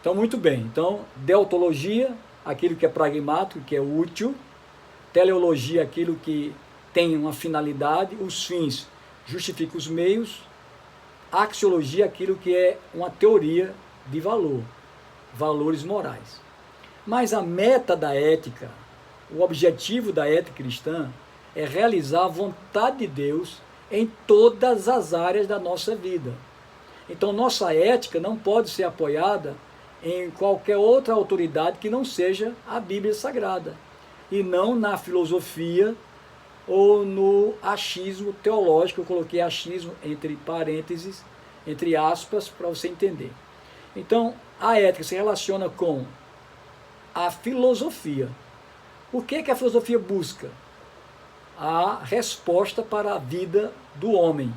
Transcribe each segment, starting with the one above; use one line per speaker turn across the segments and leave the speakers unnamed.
Então, muito bem. Então, deontologia, aquilo que é pragmático, que é útil. Teleologia, aquilo que tem uma finalidade, os fins justificam os meios. Axiologia, aquilo que é uma teoria de valor, valores morais. Mas a meta da ética, o objetivo da ética cristã é realizar a vontade de Deus em todas as áreas da nossa vida. Então, nossa ética não pode ser apoiada em qualquer outra autoridade que não seja a Bíblia Sagrada, e não na filosofia ou no achismo teológico. Eu coloquei achismo entre parênteses, entre aspas, para você entender. Então, a ética se relaciona com a filosofia. O que a filosofia busca? A resposta para a vida do homem.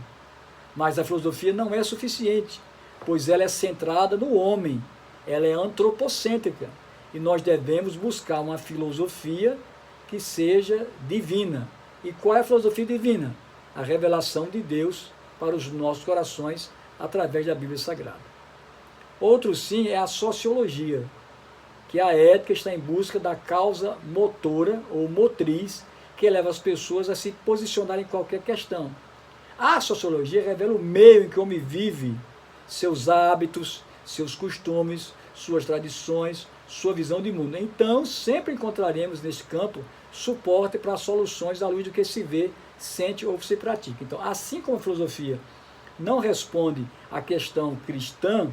Mas a filosofia não é suficiente, pois ela é centrada no homem, ela é antropocêntrica, e nós devemos buscar uma filosofia que seja divina. E qual é a filosofia divina? A revelação de Deus para os nossos corações através da Bíblia Sagrada. Outro sim é a sociologia, que a ética está em busca da causa motora ou motriz que leva as pessoas a se posicionarem em qualquer questão. A sociologia revela o meio em que o homem vive, seus hábitos, seus costumes, suas tradições, sua visão de mundo. Então, sempre encontraremos neste campo suporte para soluções à luz do que se vê, sente ou se pratica. Então, assim como a filosofia não responde à questão cristã,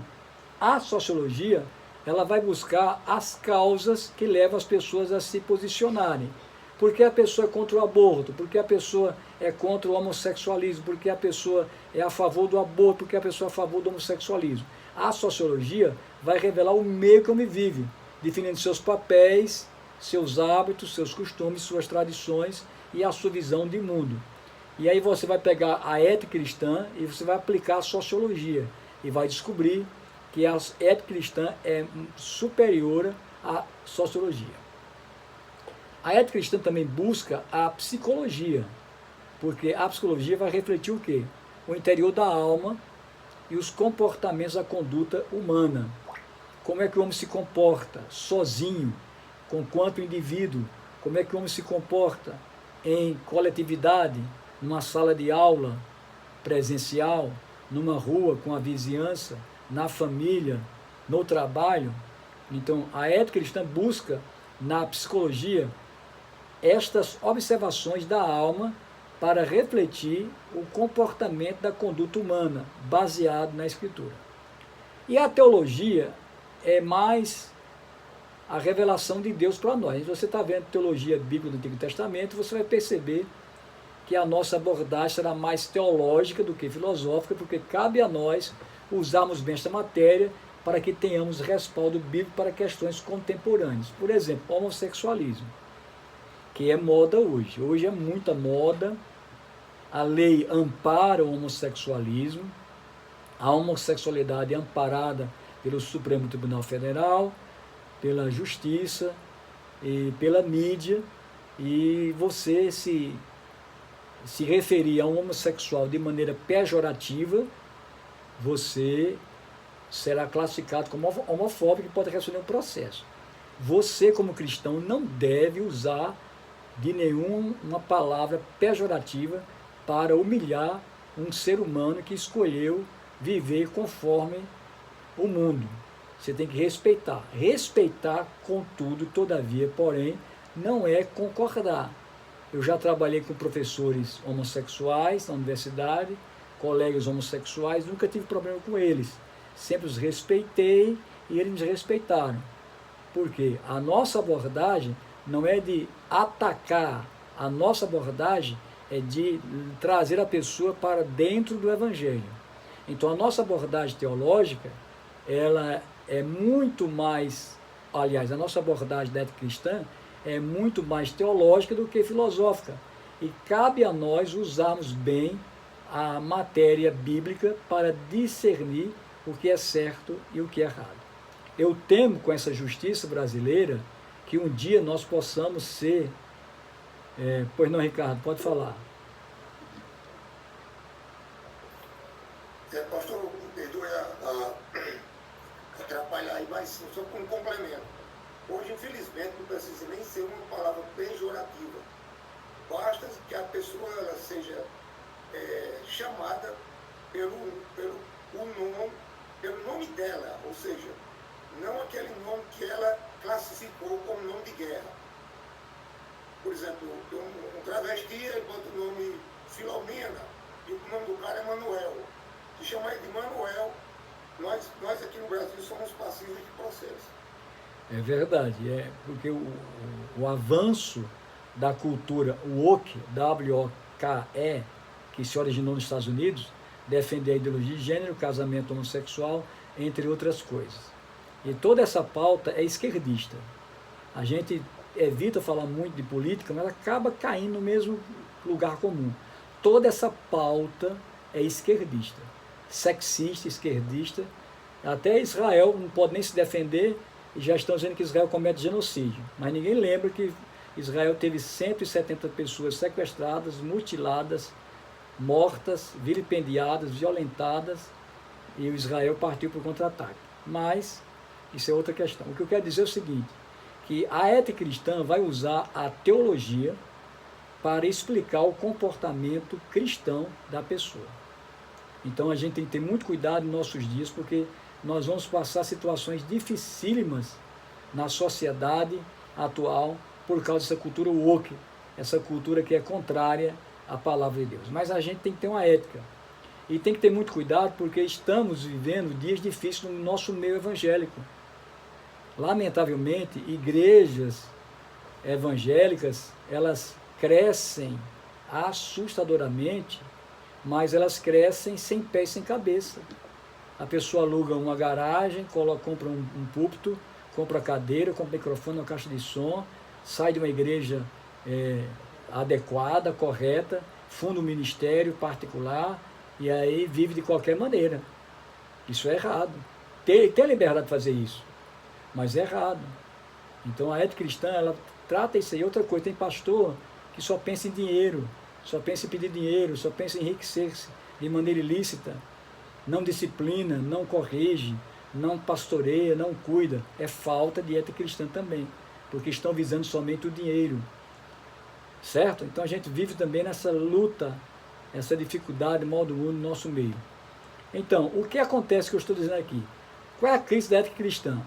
a sociologia ela vai buscar as causas que levam as pessoas a se posicionarem. Por que a pessoa é contra o aborto? Por que a pessoa é contra o homossexualismo? Por que a pessoa é a favor do aborto? Por que a pessoa é a favor do homossexualismo? A sociologia vai revelar o meio que o homem vive, definindo seus papéis, seus hábitos, seus costumes, suas tradições e a sua visão de mundo. E aí você vai pegar a ética cristã e você vai aplicar a sociologia e vai descobrir que a ética cristã é superior à sociologia. A ética cristã também busca a psicologia, porque a psicologia vai refletir o quê? O interior da alma e os comportamentos da conduta humana. Como é que o homem se comporta sozinho, com quanto indivíduo? Como é que o homem se comporta em coletividade, numa sala de aula presencial, numa rua com a vizinhança, na família, no trabalho? Então, a ética cristã busca, na psicologia, estas observações da alma para refletir o comportamento da conduta humana, baseado na Escritura. E a teologia é mais a revelação de Deus para nós. Você está vendo teologia bíblica do Antigo Testamento, você vai perceber que a nossa abordagem será mais teológica do que filosófica, porque cabe a nós usarmos bem esta matéria para que tenhamos respaldo bíblico para questões contemporâneas. Por exemplo, homossexualismo, que é moda hoje. Hoje é muita moda. A lei ampara o homossexualismo. A homossexualidade é amparada pelo Supremo Tribunal Federal, pela Justiça e pela mídia. E você se referir a um homossexual de maneira pejorativa, você será classificado como homofóbico e pode responder um processo. Você, como cristão, não deve usar de nenhuma palavra pejorativa para humilhar um ser humano que escolheu viver conforme o mundo. Você tem que respeitar. Respeitar, contudo, todavia, porém, não é concordar. Eu já trabalhei com professores homossexuais na universidade, colegas homossexuais, nunca tive problema com eles. Sempre os respeitei e eles me respeitaram. Porque a nossa abordagem não é de atacar, a nossa abordagem é de trazer a pessoa para dentro do Evangelho. Então a nossa abordagem teológica, ela é muito mais, aliás, a nossa abordagem da ética cristã é muito mais teológica do que filosófica. E cabe a nós usarmos bem a matéria bíblica para discernir o que é certo e o que é errado. Eu temo com essa justiça brasileira que um dia nós possamos ser... pois não, Ricardo, pode falar.
Pastor, me perdoe atrapalhar Aí, mas só com um complemento. Hoje, infelizmente, não precisa nem ser uma palavra pejorativa. Basta que a pessoa ela seja chamada pelo nome dela, ou seja, não aquele nome que ela classificou como nome de guerra. Por exemplo, um travesti, ele bota o nome Filomena, e o nome do cara é Manuel. Se chamar ele de Manuel, nós aqui no Brasil somos passíveis de processo.
É verdade, porque o avanço da cultura woke, W-O-K-E, que se originou nos Estados Unidos, defender a ideologia de gênero, casamento homossexual, entre outras coisas. E toda essa pauta é esquerdista. A gente evita falar muito de política, mas acaba caindo no mesmo lugar comum. Toda essa pauta é esquerdista, sexista, esquerdista. Até Israel não pode nem se defender e já estão dizendo que Israel comete genocídio. Mas ninguém lembra que Israel teve 170 pessoas sequestradas, mutiladas, mortas, vilipendiadas, violentadas, e o Israel partiu para o contra-ataque. Mas isso é outra questão. O que eu quero dizer é o seguinte, que a ética cristã vai usar a teologia para explicar o comportamento cristão da pessoa. Então a gente tem que ter muito cuidado nos nossos dias, porque nós vamos passar situações dificílimas na sociedade atual por causa dessa cultura woke, essa cultura que é contrária à palavra de Deus. Mas a gente tem que ter uma ética. E tem que ter muito cuidado, porque estamos vivendo dias difíceis no nosso meio evangélico. Lamentavelmente, igrejas evangélicas, elas crescem assustadoramente, mas elas crescem sem pé e sem cabeça. A pessoa aluga uma garagem, compra um púlpito, compra cadeira, compra microfone, uma caixa de som, sai de uma igreja adequada, correta, funda um ministério particular e aí vive de qualquer maneira. Isso é errado. Tem a liberdade de fazer isso, mas é errado. Então a ética cristã, ela trata isso aí. Outra coisa, tem pastor que só pensa em dinheiro, só pensa em pedir dinheiro, só pensa em enriquecer-se de maneira ilícita, não disciplina, não corrige, não pastoreia, não cuida. É falta de ética cristã também, porque estão visando somente o dinheiro, certo? Então a gente vive também nessa luta, essa dificuldade, mal do mundo no nosso meio. Então, o que acontece que eu estou dizendo aqui? Qual é a crise da ética cristã?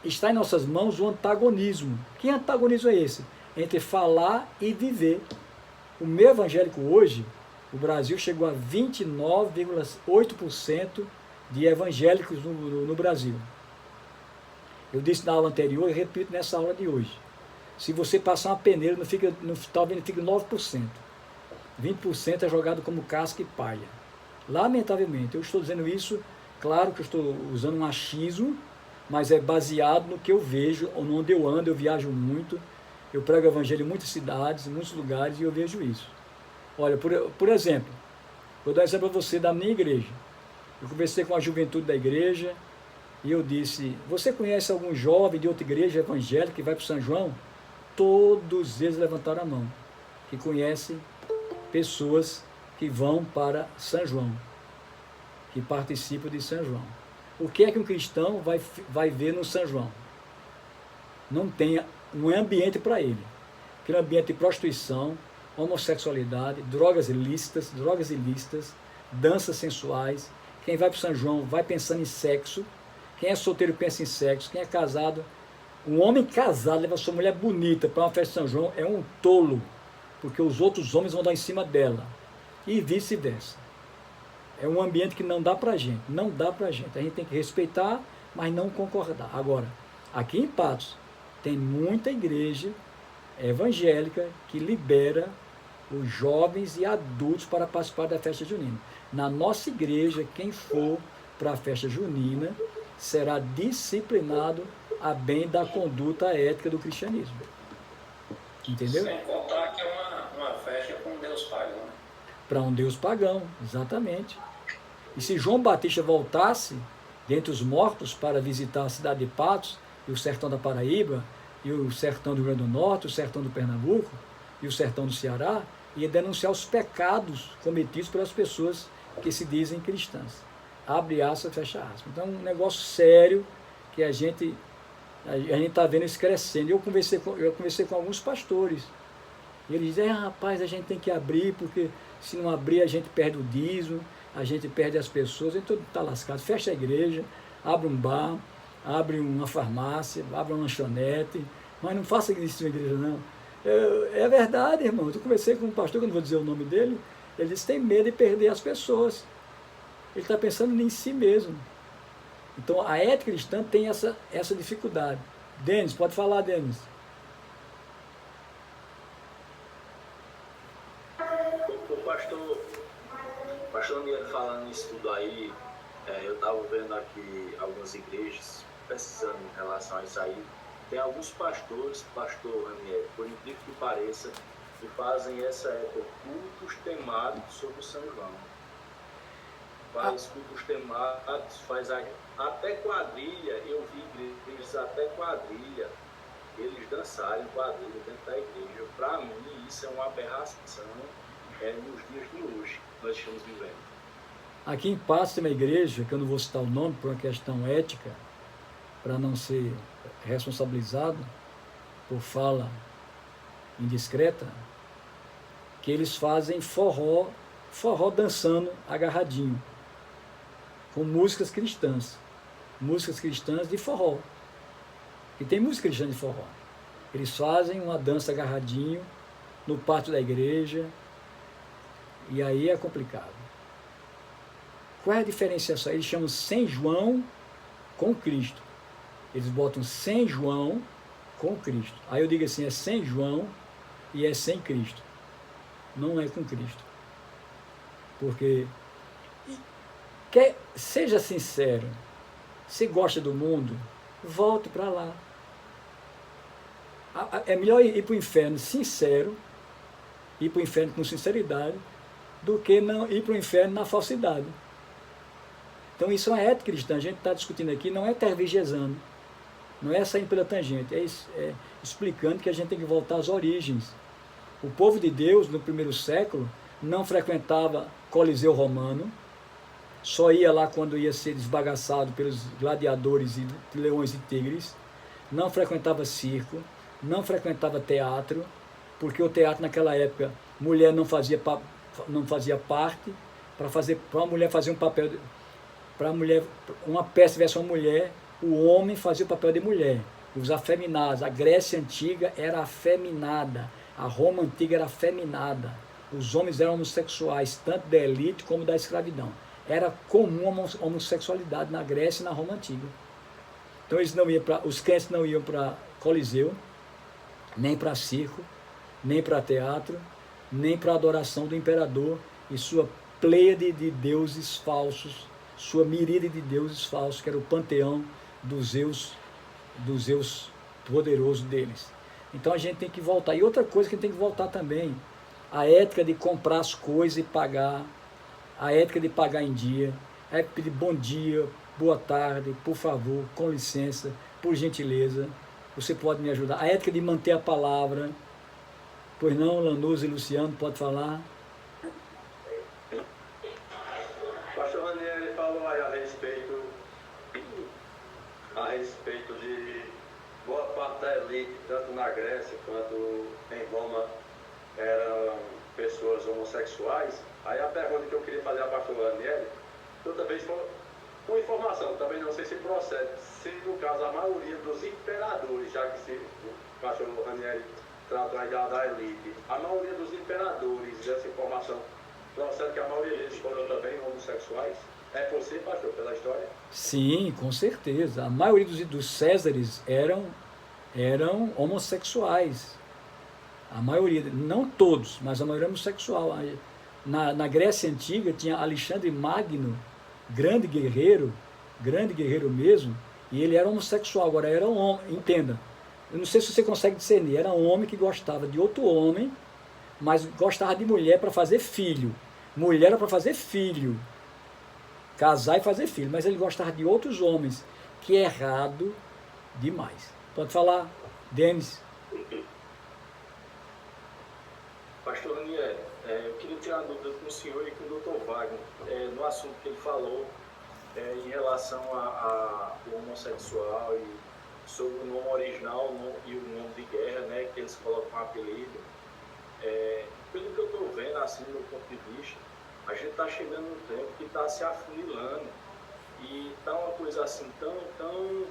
Está em nossas mãos o antagonismo. Que antagonismo é esse? Entre falar e viver. O meio evangélico hoje, o Brasil chegou a 29,8% de evangélicos no Brasil. Eu disse na aula anterior e repito nessa aula de hoje. Se você passar uma peneira, talvez não fique 9%. 20% é jogado como casca e palha. Lamentavelmente, eu estou dizendo isso, claro que eu estou usando um achismo, mas é baseado no que eu vejo, onde eu ando, eu viajo muito, eu prego evangelho em muitas cidades, em muitos lugares, e eu vejo isso. Olha, por exemplo, vou dar um exemplo para você da minha igreja. Eu conversei com a juventude da igreja, e eu disse, você conhece algum jovem de outra igreja evangélica que vai para o São João? Todos eles levantaram a mão, que conhecem pessoas que vão para São João, que participam de São João. O que é que um cristão vai ver no São João? Não é ambiente para ele. Aquele ambiente de prostituição, homossexualidade, drogas ilícitas, danças sensuais. Quem vai para São João vai pensando em sexo. Quem é solteiro pensa em sexo. Quem é casado, um homem casado leva sua mulher bonita para uma festa de São João, é um tolo, porque os outros homens vão dar em cima dela. E vice-versa. É um ambiente que não dá pra gente, não dá pra gente. A gente tem que respeitar, mas não concordar. Agora, aqui em Patos, tem muita igreja evangélica que libera os jovens e adultos para participar da festa junina. Na nossa igreja, quem for para a festa junina será disciplinado a bem da conduta ética do cristianismo. Entendeu?
Sem contar que é uma festa com um Deus pagão.
Para um Deus pagão, exatamente. E se João Batista voltasse dentre os mortos para visitar a cidade de Patos, e o sertão da Paraíba, e o sertão do Rio Grande do Norte, o sertão do Pernambuco, e o sertão do Ceará, ia denunciar os pecados cometidos pelas pessoas que se dizem cristãs. abre aspas, fecha aspas. Então, um negócio sério que a gente está vendo isso crescendo. Eu conversei com alguns pastores. E eles dizem, rapaz, a gente tem que abrir, porque se não abrir a gente perde o dízimo, a gente perde as pessoas, então está lascado. Fecha a igreja, abre um bar, abre uma farmácia, abre uma lanchonete, mas não faça isso na igreja, não. É verdade, irmão. Eu conversei com um pastor, que eu não vou dizer o nome dele, ele disse, tem medo de perder as pessoas. Ele está pensando em si mesmo. Então, a ética cristã tem essa dificuldade. Denis, pode falar, Denis.
O pastor Aniele falando isso tudo aí, eu estava vendo aqui algumas igrejas pesquisando em relação a isso aí. Tem alguns pastores, pastor Aniele, por incrível que pareça, que fazem essa época cultos temáticos sobre o São João. Faz cultos temáticos, faz até quadrilha, eu vi igrejas até quadrilha, eles dançarem quadrilha dentro da igreja. Para mim, isso é uma aberração nos dias de hoje, que nós estamos vivendo.
Aqui em Passo tem uma igreja, que eu não vou citar o nome por uma questão ética, para não ser responsabilizado por fala indiscreta, que eles fazem forró dançando agarradinho, com músicas cristãs de forró. E tem música cristã de forró. Eles fazem uma dança agarradinho no pátio da igreja, e aí é complicado. Qual é a diferenciação? Eles chamam São João com Cristo. Eles botam São João com Cristo. Aí eu digo assim, é São João e é sem Cristo. Não é com Cristo. Porque, seja sincero, se gosta do mundo, volte para lá. É melhor ir para o inferno sincero, ir para o inferno com sinceridade, do que não ir para o inferno na falsidade. Então isso é uma ética cristã. A gente está discutindo aqui, não é tergiversando, não é saindo pela tangente, é explicando que a gente tem que voltar às origens. O povo de Deus, no primeiro século, não frequentava Coliseu Romano, só ia lá quando ia ser desbagaçado pelos gladiadores e leões e tigres, não frequentava circo, não frequentava teatro, porque o teatro naquela época, mulher não fazia parte, para uma mulher fazer um papel, para uma peça tivesse uma mulher, o homem fazia o papel de mulher, os afeminados. A Grécia Antiga era afeminada, a Roma Antiga era afeminada, os homens eram homossexuais, tanto da elite como da escravidão. Era comum a homossexualidade na Grécia e na Roma Antiga. Então os crentes não iam para Coliseu, nem para circo, nem para teatro, nem para a adoração do imperador e sua pleiade de deuses falsos, sua miríade de deuses falsos, que era o panteão dos Zeus poderoso deles. Então a gente tem que voltar. E outra coisa que a gente tem que voltar também, a ética de comprar as coisas e pagar, a ética de pagar em dia, a ética de bom dia, boa tarde, por favor, com licença, por gentileza, você pode me ajudar. A ética de manter a palavra. Pois não, Lanús e Luciano, pode falar.
Pastor Ranieri falou aí a respeito de boa parte da elite, tanto na Grécia quanto em Roma, eram pessoas homossexuais. Aí a pergunta que eu queria fazer ao pastor Ranieri, toda vez com informação, também não sei se procede, se no caso a maioria dos imperadores, já que o pastor Ranieri trata aí da elite, a maioria dos imperadores, dessa informação, procede que a maioria deles foram também homossexuais? É você, pastor, pela história?
Sim, com certeza. A maioria dos Césares eram homossexuais. A maioria, não todos, mas a maioria homossexual. Na Grécia Antiga tinha Alexandre Magno, grande guerreiro mesmo, e ele era homossexual. Agora era um homem, entenda, eu não sei se você consegue discernir, era um homem que gostava de outro homem, mas gostava de mulher para fazer filho. Mulher era para fazer filho, casar e fazer filho, mas ele gostava de outros homens, que é errado demais. Pode falar, Denis.
Pastor Ranieri, eu queria tirar uma dúvida com o senhor e com o Dr. Wagner, no assunto que ele falou em relação ao homossexual e sobre o nome original e o nome de guerra, né, que eles colocam um apelido. Pelo que eu estou vendo, assim, do meu ponto de vista, a gente está chegando num tempo que está se afunilando e está uma coisa assim tão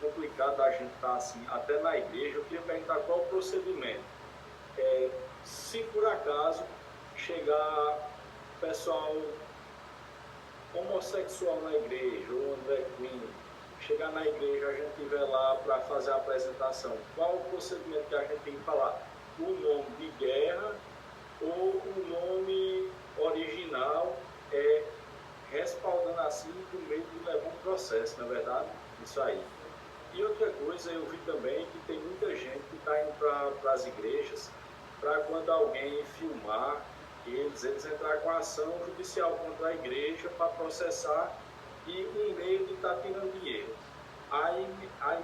complicada a gente estar assim, até na igreja. Eu queria perguntar qual o procedimento. Se por acaso chegar pessoal homossexual na igreja, ou um drag queen, chegar na igreja, a gente estiver lá para fazer a apresentação, qual o procedimento que a gente tem que falar? O nome de guerra ou o nome original, respaldando assim com medo de levar um processo, na verdade? Isso aí. E outra coisa, eu vi também que tem muita gente que está indo para as igrejas para quando alguém filmar, eles entrar com ação judicial contra a igreja para processar e um meio de estar tirando dinheiro. Aí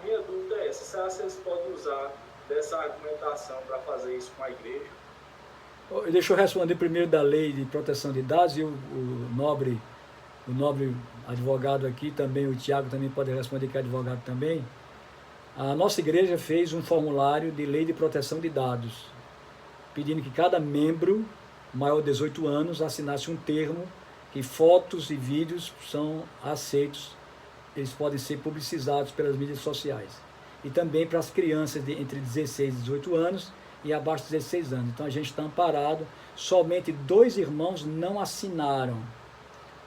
minha dúvida é essa, será que eles podem usar dessa argumentação para fazer isso com a igreja?
Deixa eu responder primeiro da lei de proteção de dados e o nobre advogado aqui também, o Tiago também pode responder, que é advogado também. A nossa igreja fez um formulário de lei de proteção de dados, pedindo que cada membro maior de 18 anos assinasse um termo que fotos e vídeos são aceitos, eles podem ser publicizados pelas mídias sociais. E também para as crianças entre 16 e 18 anos e abaixo de 16 anos. Então a gente está amparado. Somente 2 irmãos não assinaram.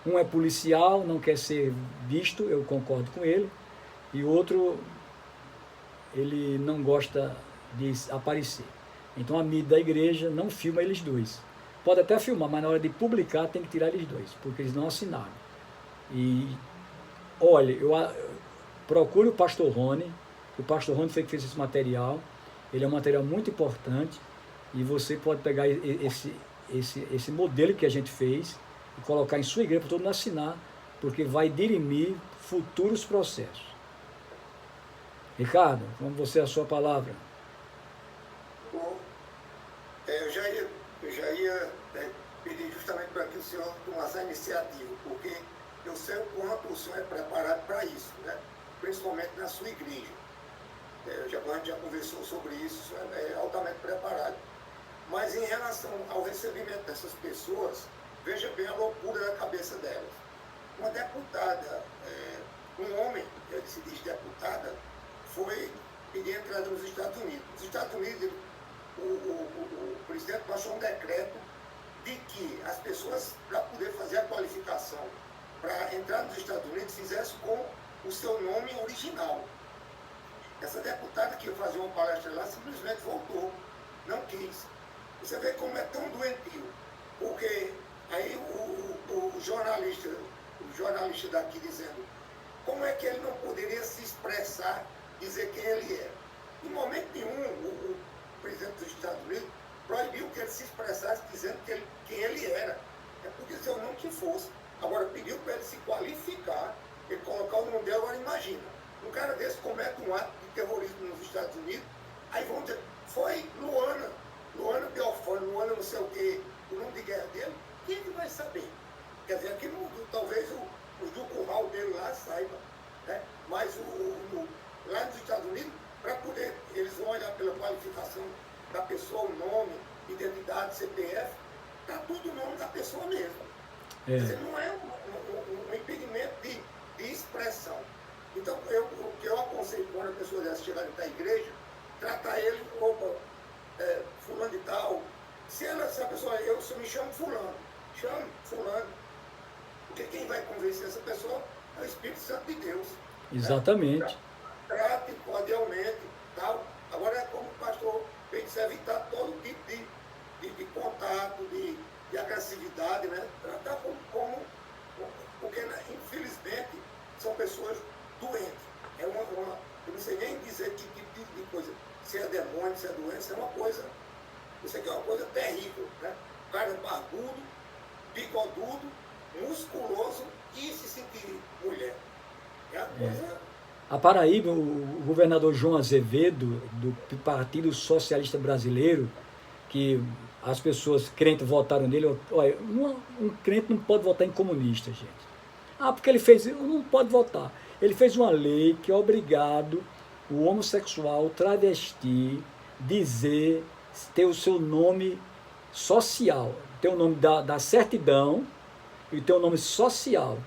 Um é policial, não quer ser visto, eu concordo com ele, e o outro, ele não gosta de aparecer. Então a mídia da igreja não filma eles 2. Pode até filmar, mas na hora de publicar tem que tirar eles 2, porque eles não assinaram. E olha, eu procure o pastor Rony. O pastor Rony foi que fez esse material. Ele é um material muito importante e você pode pegar esse modelo que a gente fez e colocar em sua igreja para todo mundo assinar, porque vai dirimir futuros processos. Ricardo, como você, a sua palavra.
Bom, eu já ia pedir justamente para que o senhor tomasse a iniciativa, porque eu sei o quanto o senhor é preparado para isso, né? Principalmente na sua igreja. A gente já conversou sobre isso, o senhor é altamente preparado. Mas em relação ao recebimento dessas pessoas, veja bem a loucura da cabeça delas. Uma deputada, um homem, ele se diz deputada, foi pedir entrada nos Estados Unidos. Nos Estados Unidos, o presidente baixou um decreto de que as pessoas, para poder fazer a qualificação para entrar nos Estados Unidos, fizessem com o seu nome original. Essa deputada que ia fazer uma palestra lá simplesmente voltou, não quis. Você vê como é tão doentio, porque aí o jornalista daqui dizendo como é que ele não poderia se expressar, dizer quem ele é. Em momento nenhum, o presidente dos Estados Unidos proibiu que ele se expressasse dizendo quem ele era. É por dizer o nome que fosse. Agora, pediu para ele se qualificar, ele colocar o nome dele. Agora, imagina, um cara desse comete um ato de terrorismo nos Estados Unidos, aí vão dizer, foi Luana Belfone, Luana não sei o quê, o nome de guerra dele, quem que vai saber? Quer dizer, aqui talvez o do curral dele lá saiba, né? Mas lá nos Estados Unidos, para poder, eles vão olhar pela qualificação da pessoa, o nome, identidade, CPF, está tudo o nome da pessoa mesmo. Quer dizer, não é um impedimento de expressão. Então, o que eu aconselho quando a pessoa dessa chegar da igreja, tratar ele, fulano de tal. Se a pessoa, eu me chamo fulano, chame fulano. Porque quem vai convencer essa pessoa é o Espírito Santo de Deus.
Exatamente.
Né? Trate cordialmente, tal. Agora é como o pastor bem disse, evitar todo tipo de contato, de agressividade, né? Tratar porque infelizmente são pessoas doentes. Eu não sei nem dizer que tipo de coisa. Se é demônio, se é doença, é uma coisa. Isso aqui é uma coisa terrível, né? O cara é barbudo, bigodudo, musculoso e se sentir mulher. É uma coisa.
A Paraíba, o governador João Azevedo, do Partido Socialista Brasileiro, que as pessoas crentes votaram nele. Olha, um crente não pode votar em comunista, gente. Ah, porque ele fez, não pode votar. Ele fez uma lei que é obrigado o homossexual, o travesti, ter o seu nome social, ter o nome da certidão e ter o nome social.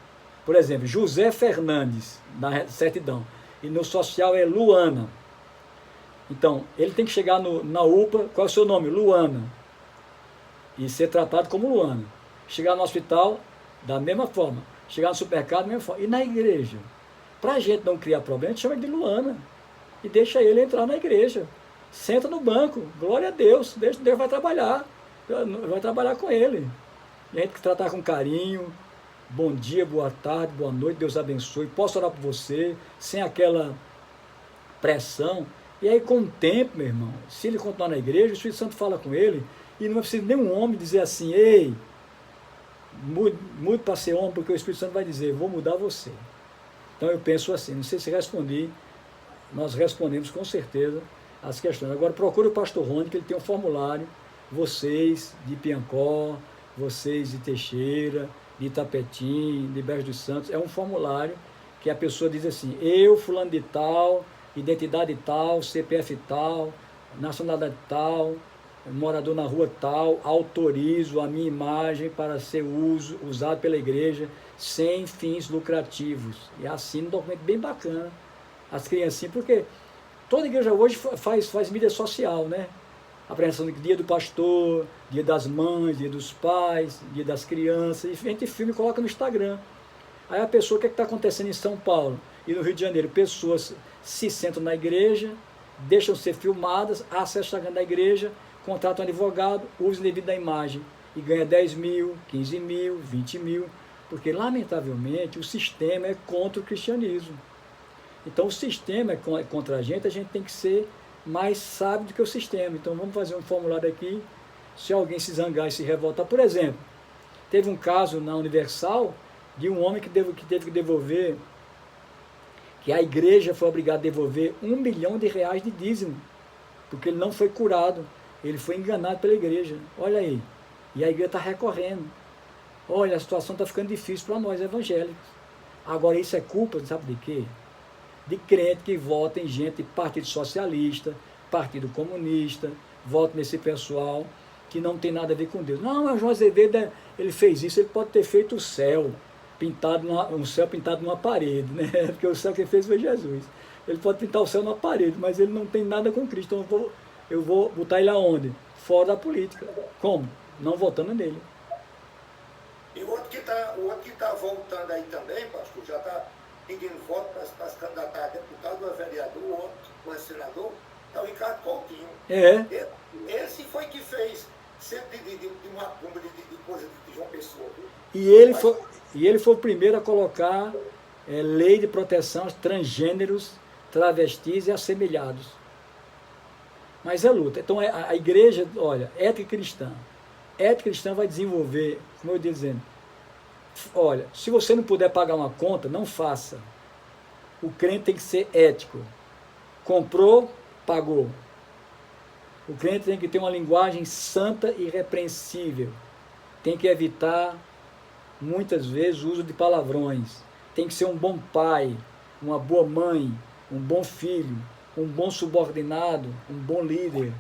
Por exemplo, José Fernandes, na certidão, e no social é Luana. Então, ele tem que chegar na UPA, qual é o seu nome? Luana. E ser tratado como Luana. Chegar no hospital, da mesma forma. Chegar no supermercado, da mesma forma. E na igreja? Para a gente não criar problema, a gente chama ele de Luana. E deixa ele entrar na igreja. Senta no banco, glória a Deus, Deus vai trabalhar com ele. E a gente que tratar com carinho, bom dia, boa tarde, boa noite, Deus abençoe, posso orar por você, sem aquela pressão. E aí com o tempo, meu irmão, se ele continuar na igreja, o Espírito Santo fala com ele, e não precisa nenhum homem dizer assim, ei, mude para ser homem, porque o Espírito Santo vai dizer, vou mudar você. Então eu penso assim, não sei se respondi, nós respondemos com certeza as questões. Agora procure o pastor Rony, que ele tem um formulário, vocês de Piancó, vocês de Teixeira, de Itapetim, de Belo dos Santos, é um formulário que a pessoa diz assim, eu, fulano de tal, identidade tal, CPF tal, nacionalidade tal, morador na rua tal, autorizo a minha imagem para ser usado pela igreja sem fins lucrativos. E assina um documento bem bacana, as criancinhas, porque toda igreja hoje faz mídia social, né? Apresentação do dia do pastor, dia das mães, dia dos pais, dia das crianças, e a gente filma e coloca no Instagram. Aí a pessoa, o que está acontecendo em São Paulo e no Rio de Janeiro? Pessoas se sentam na igreja, deixam ser filmadas, acessam o Instagram da igreja, contratam um advogado, usam devido à imagem e ganha 10 mil, 15 mil, 20 mil, porque lamentavelmente o sistema é contra o cristianismo. Então o sistema é contra a gente tem que ser mais sábio do que o sistema. Então vamos fazer um formulário aqui, se alguém se zangar e se revoltar. Por exemplo, teve um caso na Universal de um homem que teve que devolver, que a igreja foi obrigada a devolver R$1 milhão de dízimo, porque ele não foi curado, ele foi enganado pela igreja. Olha aí, e a igreja está recorrendo. Olha, a situação está ficando difícil para nós evangélicos. Agora isso é culpa, sabe de quê? De crente que vota em gente de Partido Socialista, Partido Comunista, vota nesse pessoal que não tem nada a ver com Deus. Não, mas João Azevedo, ele fez isso, ele pode ter feito o céu, um céu pintado numa parede, né? Porque o céu que ele fez foi Jesus. Ele pode pintar o céu numa parede, mas ele não tem nada com Cristo. Então eu vou botar ele aonde? Fora da política. Como? Não votando nele.
E o outro que está voltando aí também, pastor, já está pedindo voto para se candidatar a deputado, a vereador, o outro, o senador, é o Ricardo Coutinho. Esse foi que fez sempre de macumba, de coisa de João Pessoa. Viu?
E ele foi o primeiro a colocar lei de proteção aos transgêneros, travestis e assemelhados. Mas é luta. Então a igreja, olha, ética cristã. Ética cristã vai desenvolver, como eu ia dizendo, olha, se você não puder pagar uma conta, não faça. O crente tem que ser ético. Comprou, pagou. O crente tem que ter uma linguagem santa e irrepreensível. Tem que evitar, muitas vezes, o uso de palavrões. Tem que ser um bom pai, uma boa mãe, um bom filho, um bom subordinado, um bom líder,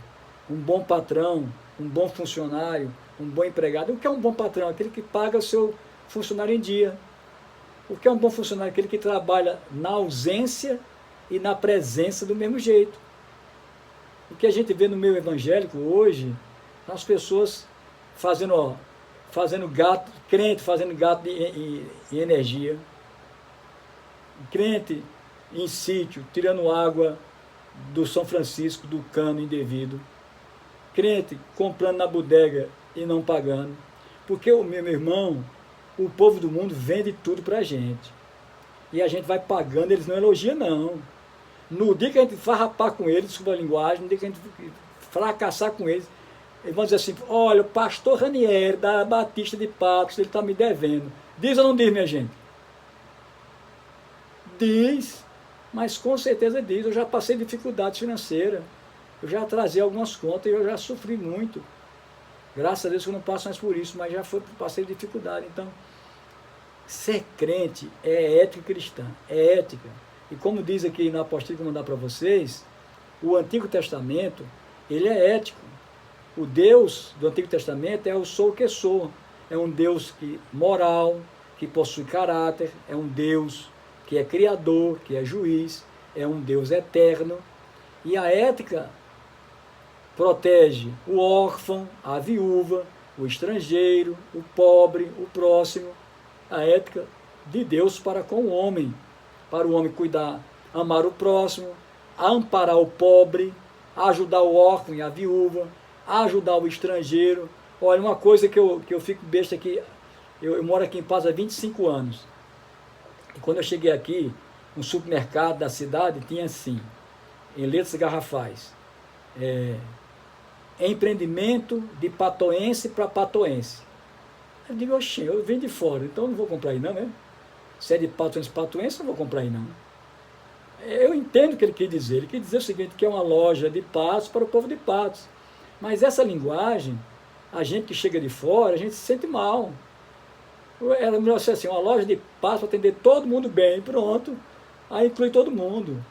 um bom patrão, um bom funcionário, um bom empregado. O que é um bom patrão? Aquele que paga o seu funcionário em dia. O que é um bom funcionário? Aquele que trabalha na ausência e na presença do mesmo jeito. O que a gente vê no meio evangélico hoje, as pessoas fazendo gato, crente fazendo gato em energia, crente em sítio, tirando água do São Francisco, do cano indevido, crente comprando na bodega e não pagando, porque, meu irmão, o povo do mundo vende tudo pra gente, e a gente vai pagando, eles não elogiam não. No dia que a gente farrapar com eles, desculpa a linguagem, no dia que a gente fracassar com eles vão dizer assim, olha, o pastor Ranieri da Batista de Patos, ele está me devendo. Diz ou não diz, minha gente? Diz, mas com certeza diz. Eu já passei dificuldades financeiras, eu já atrasei algumas contas e eu já sofri muito. Graças a Deus que eu não passo mais por isso, mas já passei dificuldade. Então, Ser crente é ética cristã, é ética. E como diz aqui na apostila que eu vou mandar para vocês, o Antigo Testamento, ele é ético. O Deus do Antigo Testamento é o sou que sou. É um Deus moral, que possui caráter, é um Deus que é criador, que é juiz, é um Deus eterno. E a ética protege o órfão, a viúva, o estrangeiro, o pobre, o próximo. A ética de Deus para com o homem cuidar, amar o próximo, amparar o pobre, ajudar o órfão e a viúva, ajudar o estrangeiro. Olha, uma coisa que eu fico besta aqui, eu moro aqui em Paz há 25 anos. E quando eu cheguei aqui, um supermercado da cidade tinha assim, em letras garrafais, empreendimento de patoense para patoense. Eu digo, oxe, eu venho de fora, então eu não vou comprar aí não, né? Se é de patoense para patoense, eu não vou comprar aí não. Eu entendo o que ele quer dizer. Ele quer dizer o seguinte, que é uma loja de Patos para o povo de Patos. Mas essa linguagem, a gente que chega de fora, a gente se sente mal. Era melhor ser assim, uma loja de Patos para atender todo mundo bem, pronto. Aí inclui todo mundo.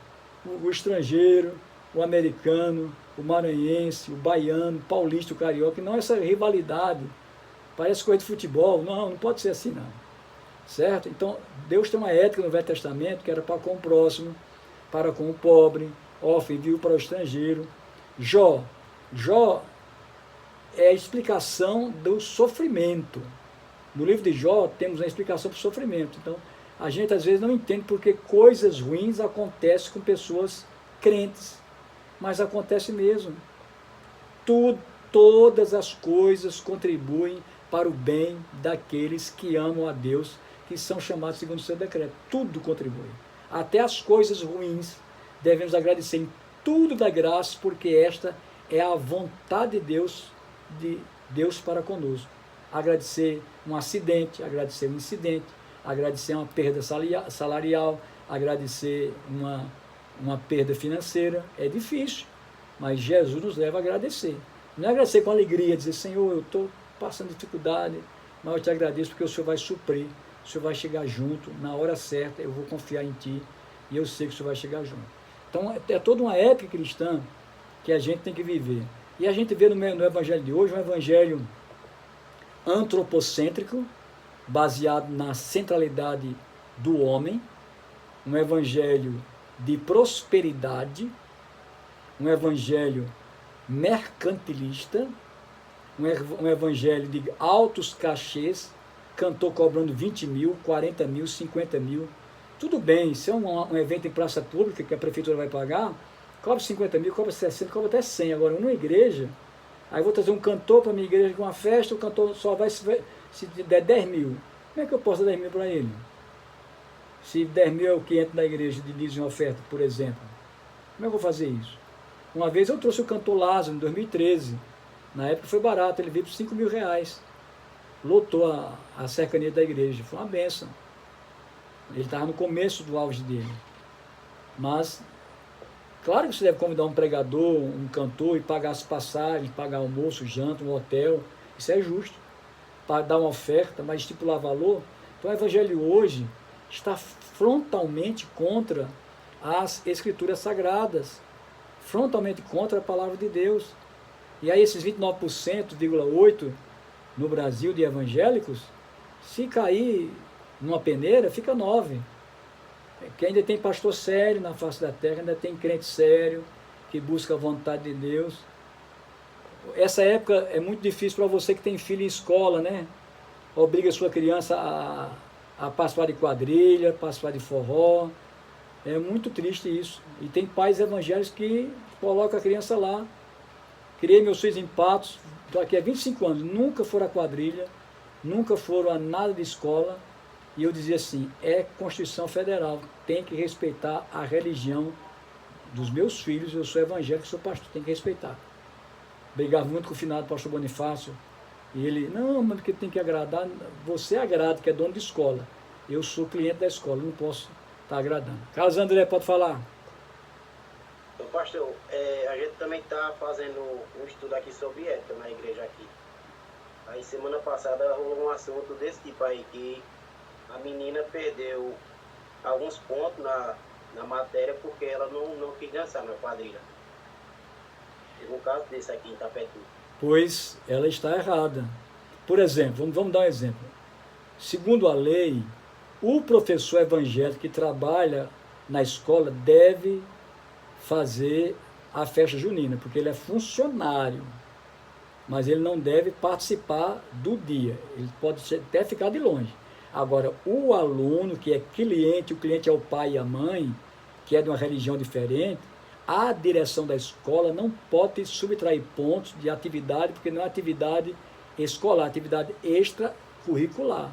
O estrangeiro, o americano, o maranhense, o baiano, o paulista, o carioca. Não essa rivalidade. Parece coisa de futebol. Não, não pode ser assim não. Certo? Então, Deus tem uma ética no Velho Testamento que era para com o próximo, para com o pobre, órfão e viúvo para o estrangeiro. Jó é a explicação do sofrimento. No livro de Jó temos uma explicação para o sofrimento. Então, a gente às vezes não entende porque coisas ruins acontecem com pessoas crentes, mas acontece mesmo. Todas as coisas contribuem para o bem daqueles que amam a Deus, que são chamados segundo o seu decreto. Tudo contribui. Até as coisas ruins devemos agradecer em tudo da graça, porque esta é a vontade de Deus para conosco. Agradecer um acidente, agradecer um incidente, agradecer uma perda salarial, agradecer uma perda financeira. É difícil, mas Jesus nos leva a agradecer. Não é agradecer com alegria, dizer, Senhor, eu estou passando dificuldade, mas eu te agradeço porque o Senhor vai suprir, o Senhor vai chegar junto, na hora certa, eu vou confiar em Ti, e eu sei que o Senhor vai chegar junto. Então, é toda uma ética cristã que a gente tem que viver. E a gente vê no Evangelho de hoje um Evangelho antropocêntrico, baseado na centralidade do homem, um Evangelho de prosperidade, um Evangelho mercantilista, um Evangelho de altos cachês, cantor cobrando 20 mil, 40 mil, 50 mil. Tudo bem, se é um evento em praça pública que a prefeitura vai pagar, cobra 50 mil, cobra 60, cobra até 100. Agora, numa igreja, aí eu vou trazer um cantor para a minha igreja com uma festa, o cantor só vai se der 10 mil. Como é que eu posso dar 10 mil para ele? Se 10 mil é o que entra na igreja de dízimo e oferta, por exemplo. Como é que eu vou fazer isso? Uma vez eu trouxe o cantor Lázaro, em 2013. Na época foi barato, ele veio por 5 mil reais. Lotou a cercania da igreja. Foi uma benção. Ele estava no começo do auge dele. Mas, claro que você deve convidar um pregador, um cantor, e pagar as passagens, pagar almoço, janta, um hotel. Isso é justo. Para dar uma oferta, mas estipular valor. Então o Evangelho hoje está frontalmente contra as Escrituras Sagradas. Frontalmente contra a palavra de Deus. E aí esses 29,8% no Brasil de evangélicos, se cair numa peneira, fica 9%. Que ainda tem pastor sério na face da terra, ainda tem crente sério, que busca a vontade de Deus. Essa época é muito difícil para você que tem filho em escola, né? Obriga a sua criança a participar de quadrilha, participar de forró. É muito triste isso. E tem pais evangélicos que colocam a criança lá. Criei meus filhos em Patos, estou aqui há 25 anos, nunca foram a quadrilha, nunca foram a nada de escola. E eu dizia assim, é Constituição Federal, tem que respeitar a religião dos meus filhos, eu sou evangélico, sou pastor, tem que respeitar. Brigava muito com o finado pastor Bonifácio, e ele, não, mas porque tem que agradar, você agrada, que é dono de escola, eu sou cliente da escola, não posso estar agradando. Carlos André, pode falar?
Então, pastor, a gente também está fazendo um estudo aqui sobre ética na igreja aqui. Aí semana passada rolou um assunto desse tipo aí, que a menina perdeu alguns pontos na matéria porque ela não quis dançar na quadrilha. Teve um caso desse aqui em Itapetú.
Pois ela está errada. Por exemplo, vamos dar um exemplo. Segundo a lei, o professor evangélico que trabalha na escola deve fazer a festa junina, porque ele é funcionário, mas ele não deve participar do dia, ele pode até ficar de longe. Agora, o aluno que é cliente, o cliente é o pai e a mãe, que é de uma religião diferente, a direção da escola não pode subtrair pontos de atividade, porque não é atividade escolar, é atividade extracurricular,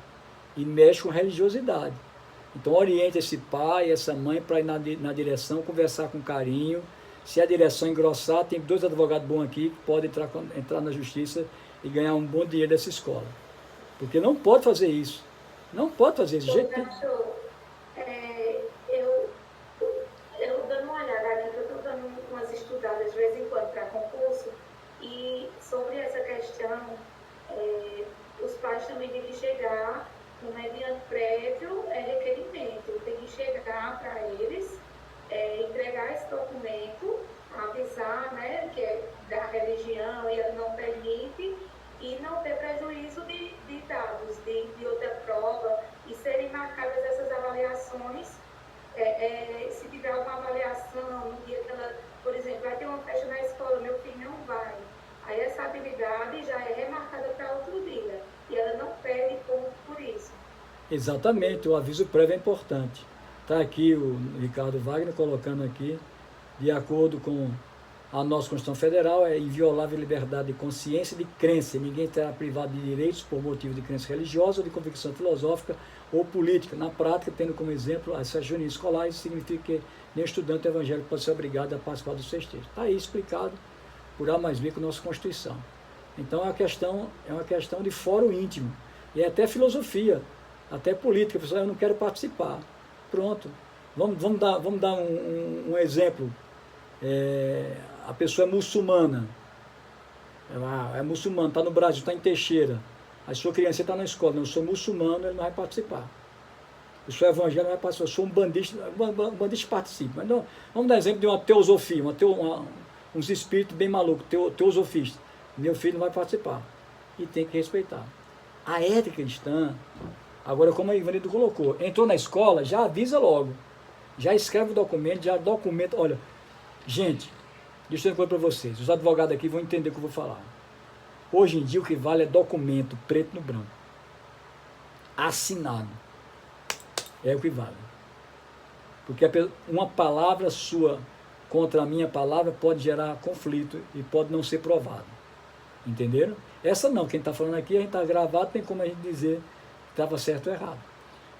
e mexe com religiosidade. Então, oriente esse pai, essa mãe, para ir na direção, conversar com carinho. Se a direção engrossar, tem 2 advogados bons aqui que podem entrar na justiça e ganhar um bom dinheiro dessa escola. Porque não pode fazer isso. Não pode fazer isso.
Professor, eu dando uma olhada aqui, eu estou dando umas estudadas de vez em quando para concurso, e sobre essa questão, os pais também têm que chegar, mediante prévio requerimento, tem que chegar para eles, entregar esse documento, avisar, né, que é da religião e ele não permite, e não ter prejuízo de dados, de outra prova, e serem marcadas essas avaliações. Se tiver alguma avaliação, no dia que ela, por exemplo, vai ter uma festa na escola, meu filho não vai, aí essa habilidade já é remarcada para outro dia, e ela não perde ponto por isso.
Exatamente, o aviso prévio é importante. Está aqui o Ricardo Wagner colocando aqui, de acordo com a nossa Constituição Federal, é inviolável liberdade de consciência e de crença. Ninguém será privado de direitos por motivo de crença religiosa ou de convicção filosófica ou política. Na prática, tendo como exemplo as festas juninas escolares, significa que nem estudante evangélico pode ser obrigado a participar dos festejos. Está aí explicado por A mais B com a nossa Constituição. Então, é uma questão de fórum íntimo. E é até filosofia, até política. A pessoa, eu não quero participar. Pronto. Vamos dar um exemplo. A pessoa é muçulmana. É muçulmano, está no Brasil, está em Teixeira. A sua criança está na escola. Não, eu sou muçulmano, ele não vai participar. Eu sou evangélico, não vai participar. Eu sou um bandista participa. Mas não, vamos dar exemplo de uma teosofia, uns espíritos bem malucos, teosofistas. Meu filho não vai participar. E tem que respeitar. A ética cristã, agora como a Ivanildo colocou, entrou na escola, já avisa logo. Já escreve o documento, já documenta. Olha, gente, deixa eu dizer uma coisa para vocês. Os advogados aqui vão entender o que eu vou falar. Hoje em dia o que vale é documento preto no branco. Assinado. É o que vale. Porque uma palavra sua contra a minha palavra pode gerar conflito e pode não ser provado. Entenderam? Essa não, quem está falando aqui, a gente está gravado, tem como a gente dizer que estava certo ou errado.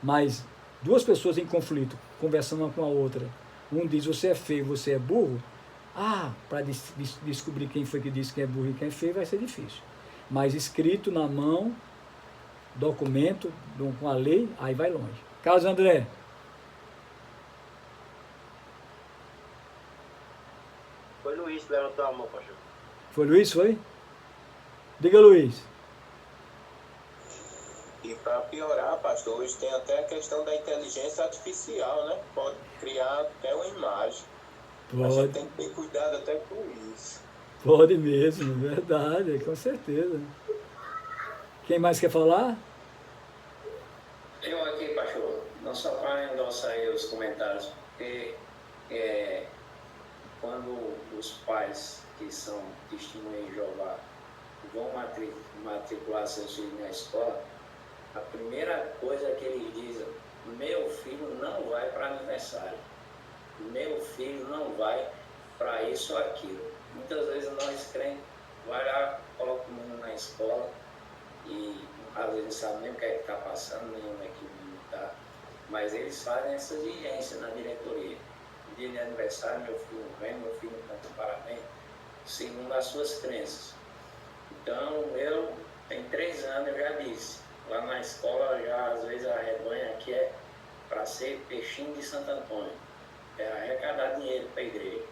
Mas 2 pessoas em conflito, conversando uma com a outra, um diz você é feio, você é burro, para descobrir quem foi que disse quem é burro e quem é feio vai ser difícil. Mas escrito na mão, documento, com a lei, aí vai longe. Carlos André.
Foi Luiz que levantou a mão, pastor.
Foi Luiz, foi? Diga, Luiz.
E para piorar, pastor, hoje tem até a questão da inteligência artificial, né? Pode criar até uma imagem. A gente tem que ter cuidado até com isso.
Pode mesmo, verdade, com certeza. Quem mais quer falar?
Eu aqui, pastor, não só para endossar aí os comentários, porque quando os pais que são testemunhas de Jeová vão matricular seus filhos na escola, a primeira coisa que eles dizem, meu filho não vai para aniversário, meu filho não vai para isso ou aquilo. Muitas vezes nós crentes, vai lá, coloca o menino na escola e às vezes não sabe nem o que é que está passando, nem onde é que o menino está, mas eles fazem essa exigência na diretoria. No dia de aniversário, meu filho não vem, meu filho não canta parabéns, segundo as suas crenças. Então, eu tenho 3 anos, eu já disse, lá na escola, já às vezes a rebanha aqui é para ser peixinho de Santo Antônio, é arrecadar dinheiro para a igreja.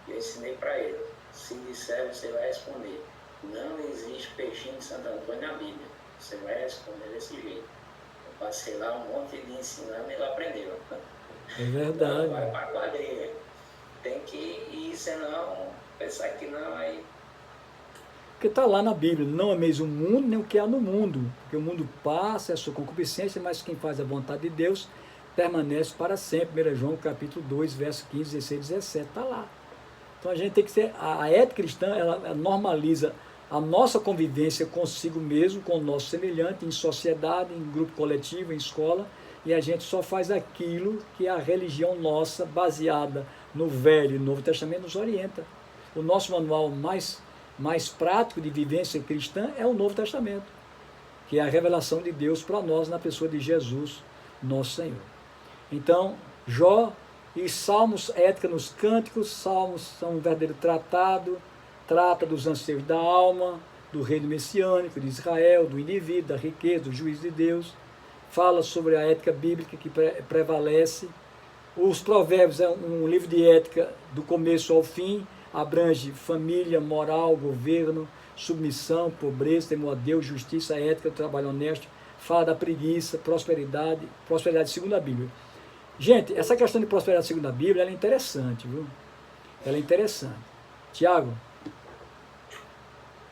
Eu ensinei para ele, se disser, você vai responder. Não existe peixinho de Santo Antônio na Bíblia, você vai responder desse jeito. passei lá um monte de ensinando e ele aprendeu.
É verdade.
Vai para a quadrilha. Tem que ir, senão pensar que não, aí.
Porque está lá na Bíblia, não ameis o mundo, nem o que há no mundo. Porque o mundo passa, é a sua concupiscência, mas quem faz a vontade de Deus permanece para sempre. 1 João capítulo 2, verso 15, 16, 17, está lá. Então a gente tem que ser, a ética cristã, ela normaliza a nossa convivência consigo mesmo, com o nosso semelhante, em sociedade, em grupo coletivo, em escola, e a gente só faz aquilo que a religião nossa, baseada no Velho e Novo Testamento, nos orienta. O nosso manual mais prático de vivência cristã é o Novo Testamento, que é a revelação de Deus para nós na pessoa de Jesus, nosso Senhor. Então, Jó e Salmos, ética nos cânticos, Salmos são um verdadeiro tratado, trata dos anseios da alma, do reino messiânico de Israel, do indivíduo, da riqueza, do juízo de Deus, fala sobre a ética bíblica que prevalece. Os Provérbios é um livro de ética do começo ao fim, abrange família, moral, governo, submissão, pobreza, temor a Deus, justiça, ética, trabalho honesto, fala da preguiça, prosperidade segundo a Bíblia. Gente, essa questão de prosperidade segundo a Bíblia, ela é interessante, viu? Ela é interessante. Tiago?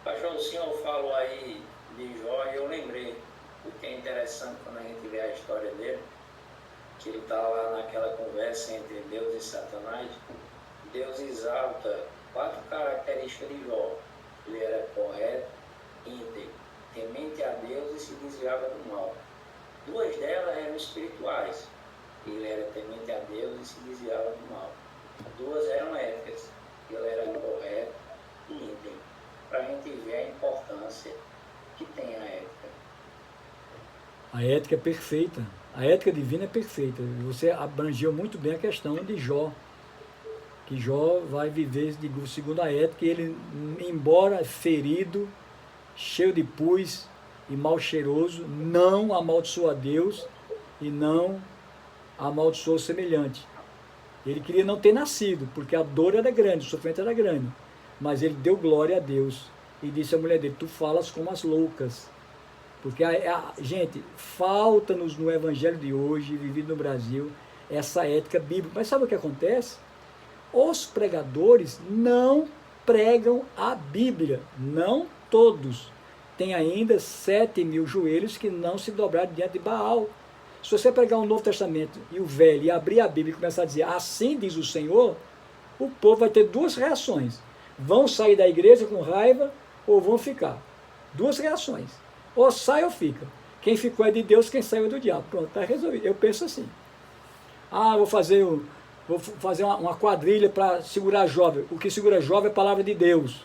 Pastor, o senhor falou aí de Jó e eu lembrei o que é interessante quando a gente vê a história dele, que ele está lá naquela conversa entre Deus e Satanás. Deus exalta 4 características de Jó. Ele era correto, íntegro, temente a Deus e se desviava do mal. 2 delas eram espirituais. Ele era temente a Deus e se desviava do mal. 2 eram éticas. Ele era correto e íntegro. Para a gente ver a importância que tem a ética.
A ética é perfeita. A ética divina é perfeita. Você abrangeu muito bem a questão de Jó. Que Jó vai viver segundo a ética, e ele, embora ferido, cheio de pus e mal cheiroso, não amaldiçoou a Deus e não amaldiçoou o semelhante. Ele queria não ter nascido, porque a dor era grande, o sofrimento era grande, mas ele deu glória a Deus e disse à mulher dele: tu falas como as loucas. Porque, gente, falta-nos no evangelho de hoje, vivido no Brasil, essa ética bíblica. Mas sabe o que acontece? Os pregadores não pregam a Bíblia, não todos. Tem ainda 7.000 joelhos que não se dobraram diante de Baal. Se você pegar o Novo Testamento e o Velho e abrir a Bíblia e começar a dizer assim diz o Senhor, o povo vai ter 2 reações. Vão sair da igreja com raiva ou vão ficar. 2 reações. Ou sai ou fica. Quem ficou é de Deus, quem saiu é do diabo. Pronto, está resolvido. Eu penso assim. Vou fazer uma quadrilha para segurar jovem. O que segura jovem é a palavra de Deus.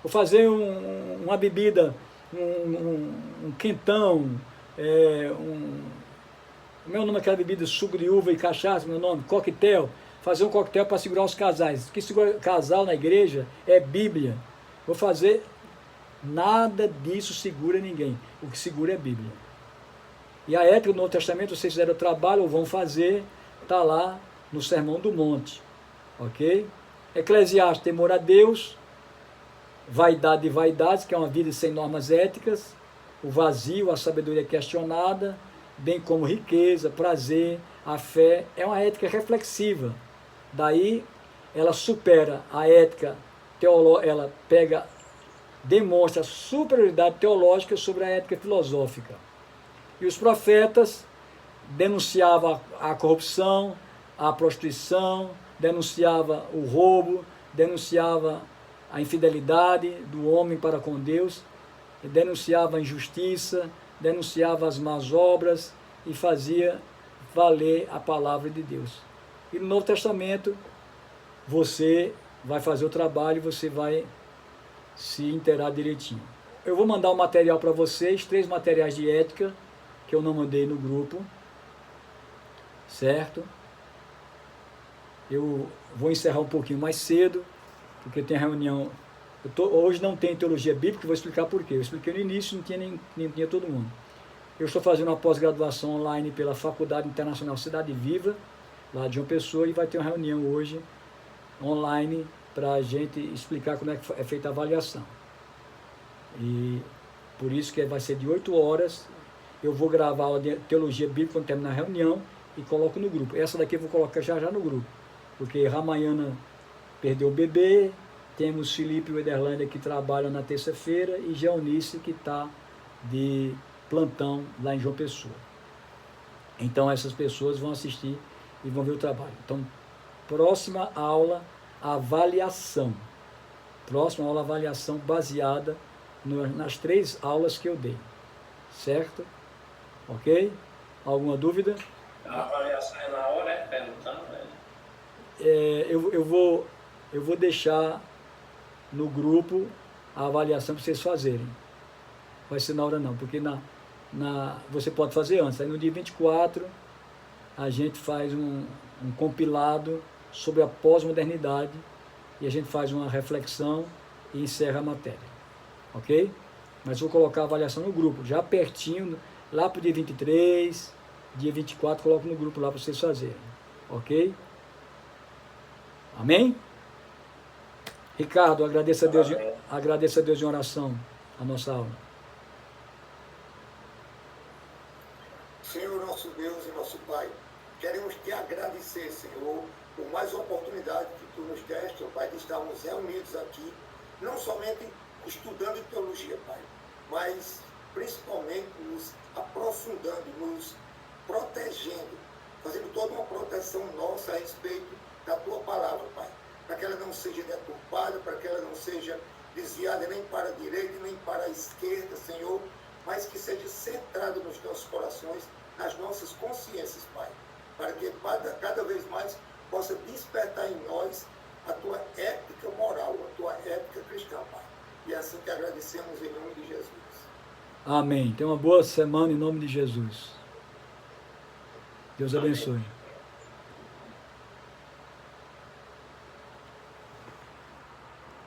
Vou fazer uma bebida, um quentão, meu nome é aquela bebida, suco de uva e cachaça, meu nome, coquetel. Fazer um coquetel para segurar os casais. O que segura casal na igreja é Bíblia. Vou fazer, nada disso segura ninguém. O que segura é Bíblia. E a ética do Novo Testamento, vocês fizeram o trabalho ou vão fazer, está lá no Sermão do Monte, ok? Eclesiastes, temor a Deus, vaidade de vaidades, que é uma vida sem normas éticas, o vazio, a sabedoria questionada, bem como riqueza, prazer, a fé, é uma ética reflexiva. Daí, ela supera a ética teológica, ela demonstra a superioridade teológica sobre a ética filosófica. E os profetas denunciavam a corrupção, a prostituição, denunciava o roubo, denunciava a infidelidade do homem para com Deus, denunciava a injustiça, denunciava as más obras e fazia valer a palavra de Deus. E no Novo Testamento, você vai fazer o trabalho e você vai se inteirar direitinho. Eu vou mandar um material para vocês, 3 materiais de ética, que eu não mandei no grupo, certo? Eu vou encerrar um pouquinho mais cedo, porque tem reunião. Hoje não tem teologia bíblica, vou explicar por quê. Eu expliquei no início, não tinha todo mundo. Eu estou fazendo uma pós-graduação online pela Faculdade Internacional Cidade Viva, lá de João Pessoa, e vai ter uma reunião hoje, online, para a gente explicar como é que é feita a avaliação. E por isso que vai ser de 8 horas, eu vou gravar a aula de teologia bíblica quando terminar a reunião e coloco no grupo. Essa daqui eu vou colocar já no grupo, porque Ramayana perdeu o bebê, temos Felipe e o Ederlândia que trabalham na terça-feira e Geonice que está de plantão lá em João Pessoa. Então essas pessoas vão assistir e vão ver o trabalho. Então, próxima aula, avaliação. Próxima aula, avaliação baseada nas 3 aulas que eu dei. Certo? Ok? Alguma dúvida?
A avaliação é na hora, perguntando, né?
Eu vou deixar no grupo a avaliação para vocês fazerem. Vai ser na hora não, porque você pode fazer antes. Aí no dia 24 a gente faz um compilado sobre a pós-modernidade e a gente faz uma reflexão e encerra a matéria. Ok? Mas vou colocar a avaliação no grupo, já pertinho, lá para o dia 23, dia 24, coloco no grupo lá para vocês fazerem. Ok? Amém? Ricardo, agradeça a Deus em oração a nossa aula.
Senhor, nosso Deus e nosso Pai, queremos te agradecer, Senhor, por mais uma oportunidade que tu nos deste, Pai, de estarmos reunidos aqui, não somente estudando teologia, Pai, mas principalmente nos aprofundando, nos protegendo, fazendo toda uma proteção nossa a respeito da tua palavra, Pai, para que ela não seja deturpada, para que ela não seja desviada nem para a direita nem para a esquerda, Senhor, mas que seja centrada nos nossos corações, nas nossas consciências, Pai, para que cada vez mais possa despertar em nós a tua ética moral, a tua ética cristã, Pai. E é assim que agradecemos em nome de Jesus.
Amém. Tenha uma boa semana em nome de Jesus. Deus abençoe.